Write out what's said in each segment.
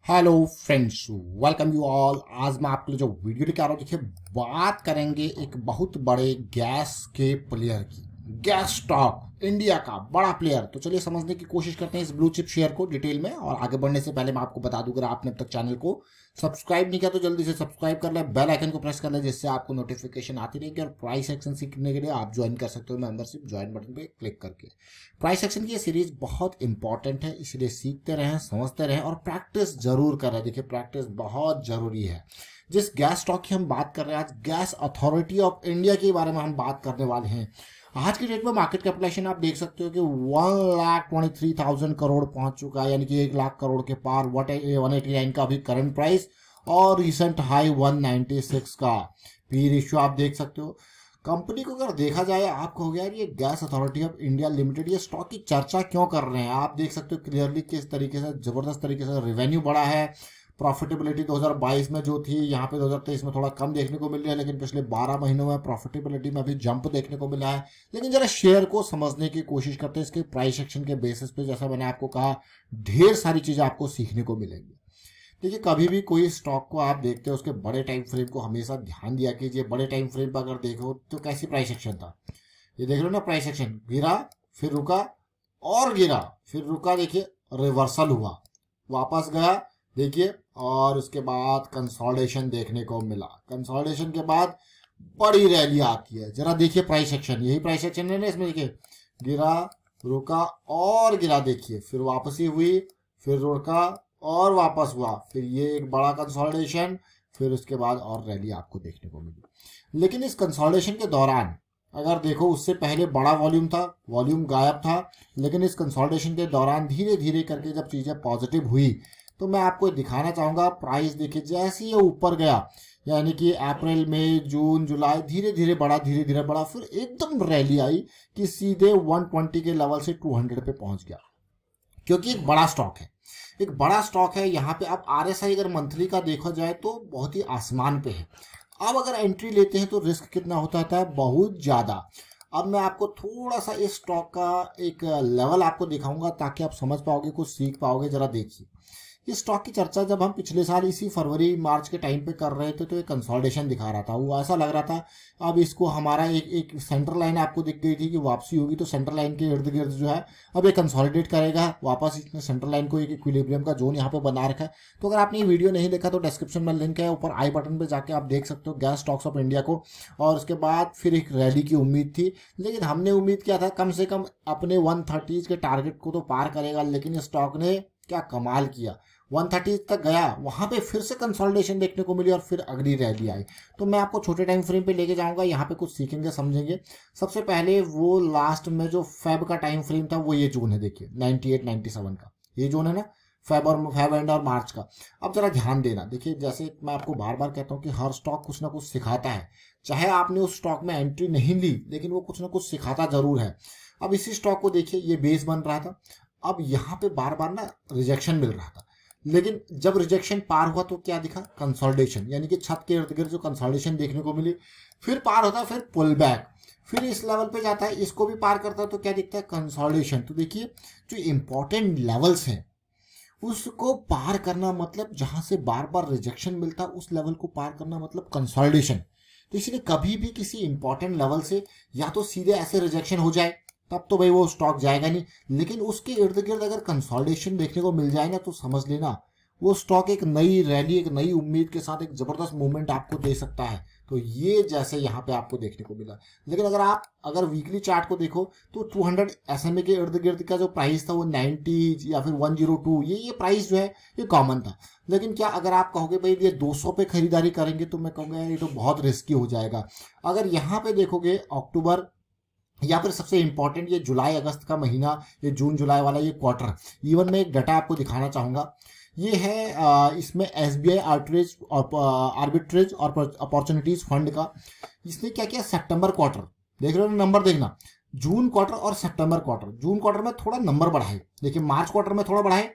Hello friends, welcome you all. आज मैं आपके लिए जो वीडियो लेके आ रहा हूँ, देखिए बात करेंगे एक बहुत बड़े गैस के प्लेयर की। गैस स्टॉक इंडिया का बड़ा प्लेयर। तो चलिए समझने की कोशिश करते हैं इस ब्लू चिप शेयर को डिटेल में। और आगे बढ़ने से पहले मैं आपको बता दूं, अगर आपने अब तक चैनल को सब्सक्राइब नहीं किया तो जल्दी से सब्सक्राइब कर ले, बेल आइकन को प्रेस कर ले, जिससे आपको नोटिफिकेशन आती रहेगी। और प्राइस एक्शन सीखने के लिए आप ज्वाइन कर सकते हो मेंबरशिप, ज्वाइन बटन पे क्लिक करके। प्राइस एक्शन की ये सीरीज बहुत इंपॉर्टेंट है, इसलिए सीखते रहें, समझते रहें और प्रैक्टिस जरूर करें। देखिए प्रैक्टिस बहुत जरूरी है। जिस गैस स्टॉक की हम बात कर रहे हैं आज, गैस अथॉरिटी ऑफ इंडिया के बारे में हम बात करने वाले हैं। आज की डेट में मार्केट कैपिटलाइजेशन आप देख सकते हो कि 1,23,000 करोड़ पहुंच चुका है, यानी कि 1,00,000 करोड़ के पार। 189 का अभी करंट प्राइस और रिसेंट हाई 196 का। पी रेशियो आप देख सकते हो। कंपनी को अगर देखा जाए, आप कहोगे यार ये gas authority of India limited ये स्टॉक की चर्चा क्यों कर रहे हैं। आप देख सकते हो क्लियरली किस तरीके से जबरदस्त तरीके से रेवेन्यू बढ़ा है। प्रॉफिटेबिलिटी 2022 में जो थी, यहाँ पे 2023 में थोड़ा कम देखने को मिल रहा है, लेकिन पिछले 12 महीनों में प्रॉफिटेबिलिटी में भी जंप देखने को मिला है। लेकिन जरा शेयर को समझने की कोशिश करते हैं इसके प्राइस एक्शन के बेसिस पे। जैसा मैंने आपको कहा, ढेर सारी चीजें आपको सीखने को मिलेंगी। देखिए कभी भी कोई स्टॉक को आप देखते हो, उसके बड़े टाइम फ्रेम को हमेशा ध्यान दिया कीजिए। बड़े टाइम फ्रेम पर अगर देखो तो कैसी प्राइस एक्शन था, ये देख लो ना। प्राइस एक्शन गिरा, फिर रुका और गिरा, फिर रुका, देखिए रिवर्सल हुआ, वापस गया, देखिए, और उसके बाद कंसोलिडेशन देखने को मिला। कंसोलिडेशन के बाद बड़ी रैली आती है। जरा देखिए प्राइस एक्शन, यही प्राइस एक्शन है ना इसमें। देखिए गिरा, रुका और गिरा, देखिए फिर वापसी हुई, फिर रुका और वापस हुआ, फिर ये एक बड़ा कंसोलिडेशन, फिर उसके बाद और रैली आपको देखने को मिली। लेकिन इस कंसोलिडेशन के दौरान अगर देखो, उससे पहले बड़ा वॉल्यूम था, वॉल्यूम गायब था। लेकिन इस कंसोलिडेशन के दौरान धीरे धीरे करके जब चीजें पॉजिटिव हुई, तो मैं आपको दिखाना चाहूंगा। प्राइस देखिए जैसे ये ऊपर गया, यानी कि अप्रैल मई जून जुलाई धीरे धीरे बढ़ा, धीरे धीरे बढ़ा, फिर एकदम रैली आई कि सीधे 120 के लेवल से 200 पे पहुंच गया। क्योंकि एक बड़ा स्टॉक है, एक बड़ा स्टॉक है। यहाँ पे आप आरएसआई अगर मंथली का देखा जाए तो बहुत ही आसमान पे है। अब अगर एंट्री लेते हैं तो रिस्क कितना होता है, बहुत ज्यादा। अब मैं आपको थोड़ा सा इस स्टॉक का एक लेवल आपको दिखाऊंगा ताकि आप समझ पाओगे, कुछ सीख पाओगे। जरा देखिए इस स्टॉक की चर्चा जब हम पिछले साल इसी फरवरी मार्च के टाइम पे कर रहे थे, तो एक कंसोलिडेशन दिखा रहा था। वो ऐसा लग रहा था अब इसको हमारा एक सेंटर लाइन आपको दिख गई थी कि वापसी होगी, तो सेंटर लाइन के इर्द गिर्द जो है अब ये कंसोलिडेट करेगा वापस। इसने सेंटर लाइन को एक इक्विलिब्रियम का जोन यहाँ पे बना रखा है। तो अगर आपने ये वीडियो नहीं देखा तो डिस्क्रिप्शन में लिंक है, ऊपर आई बटन पे जाके आप देख सकते हो गैस स्टॉक्स ऑफ इंडिया को। और उसके बाद फिर एक रैली की उम्मीद थी, लेकिन हमने उम्मीद किया था कम से कम अपने 130 के टारगेट को तो पार करेगा। लेकिन स्टॉक ने क्या कमाल किया, 130 तक गया, वहां पे फिर से कंसोलिडेशन देखने को मिली और फिर अगली रैली आई। तो मैं आपको छोटे टाइम फ्रेम पे लेके जाऊंगा, यहाँ पे कुछ सीखेंगे, समझेंगे। सबसे पहले वो लास्ट में जो फेब का टाइम फ्रेम था, वो ये जोन है, देखिए 98-97 का ये जोन है ना, फेब एंड और मार्च का। अब जरा ध्यान देना, देखिए जैसे मैं आपको बार बार कहता हूँ कि हर स्टॉक कुछ ना कुछ सिखाता है। चाहे आपने उस स्टॉक में एंट्री नहीं ली, लेकिन वो कुछ ना कुछ सिखाता जरूर है। अब इसी स्टॉक को देखिए, ये बेस बन रहा था। अब यहाँ पे बार बार ना रिजेक्शन मिल रहा था, लेकिन जब रिजेक्शन पार हुआ तो क्या दिखा, कंसोलिडेशन, यानी कि छत के इर्द गिर्द जो कंसोलिडेशन देखने को मिली। फिर पार होता है, फिर पुल बैक, फिर इस लेवल पे जाता है, इसको भी पार करता है, तो क्या दिखता है, कंसोलिडेशन। तो देखिए जो इंपॉर्टेंट लेवल्स हैं उसको पार करना मतलब जहां से बार बार रिजेक्शन मिलता है उस लेवल को पार करना मतलब कंसोलिडेशन। तो इसलिए कभी भी किसी इंपॉर्टेंट लेवल से या तो सीधे ऐसे रिजेक्शन हो जाए, तब तो भाई वो स्टॉक जाएगा नहीं। लेकिन उसके इर्द गिर्द अगर कंसोलिडेशन देखने को मिल जाए ना, तो समझ लेना वो स्टॉक एक नई रैली, एक नई उम्मीद के साथ एक जबरदस्त मूवमेंट आपको दे सकता है। तो ये जैसे यहाँ पे आपको देखने को मिला। लेकिन अगर वीकली चार्ट को देखो तो 200 SMA के इर्द गिर्द का जो प्राइस था वो 90 या फिर 102, ये प्राइस जो है ये कॉमन था। लेकिन क्या अगर आप कहोगे भाई ये 200 पे खरीदारी करेंगे, तो मैं कहूँगा यार ये तो बहुत रिस्की हो जाएगा। अगर यहाँ पे देखोगे अक्टूबर या फिर सबसे इंपॉर्टेंट ये जुलाई अगस्त का महीना, ये जून जुलाई वाला ये क्वार्टर, इवन मैं एक डाटा आपको दिखाना चाहूंगा। ये है इसमें SBI आर्बिट्रेज और अपॉर्चुनिटीज फंड का। इसने क्या किया, सितंबर क्वार्टर देख रहे हो, नंबर देखना, जून क्वार्टर और सितंबर क्वार्टर। जून क्वार्टर में थोड़ा नंबर बढ़ाए, देखिए मार्च क्वार्टर में थोड़ा बढ़ाए,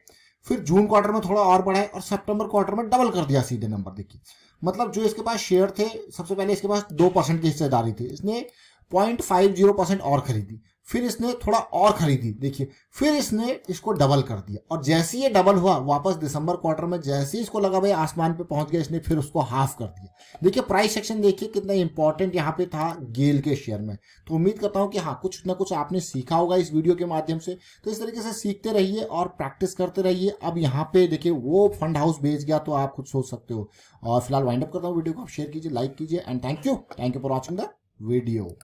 फिर जून क्वार्टर में थोड़ा और बढ़ाए, और सितंबर क्वार्टर में डबल कर दिया सीधे नंबर। देखिए मतलब जो इसके पास शेयर थे, सबसे पहले इसके पास 2% की हिस्सेदारी थी, इसने 0.50% और खरीदी, फिर इसने थोड़ा और खरीदी, देखिए फिर इसने इसको डबल कर दिया, और जैसे ही ये डबल हुआ वापस दिसंबर क्वार्टर में जैसे ही इसको लगा भाई आसमान पे पहुंच गया, इसने फिर उसको हाफ कर दिया। देखिए प्राइस सेक्शन देखिए कितना इंपॉर्टेंट यहाँ पे था गेल के शेयर में। तो उम्मीद करता हूँ कि हाँ कुछ ना कुछ आपने सीखा होगा इस वीडियो के माध्यम से। तो इस तरीके से सीखते रहिए और प्रैक्टिस करते रहिए। अब यहाँ पे देखिए वो फंड हाउस बेच गया तो आप खुद सोच सकते हो। और फिलहाल वाइंड अप करता हूँ वीडियो को, आप शेयर कीजिए, लाइक कीजिए, and thank you for watching the video.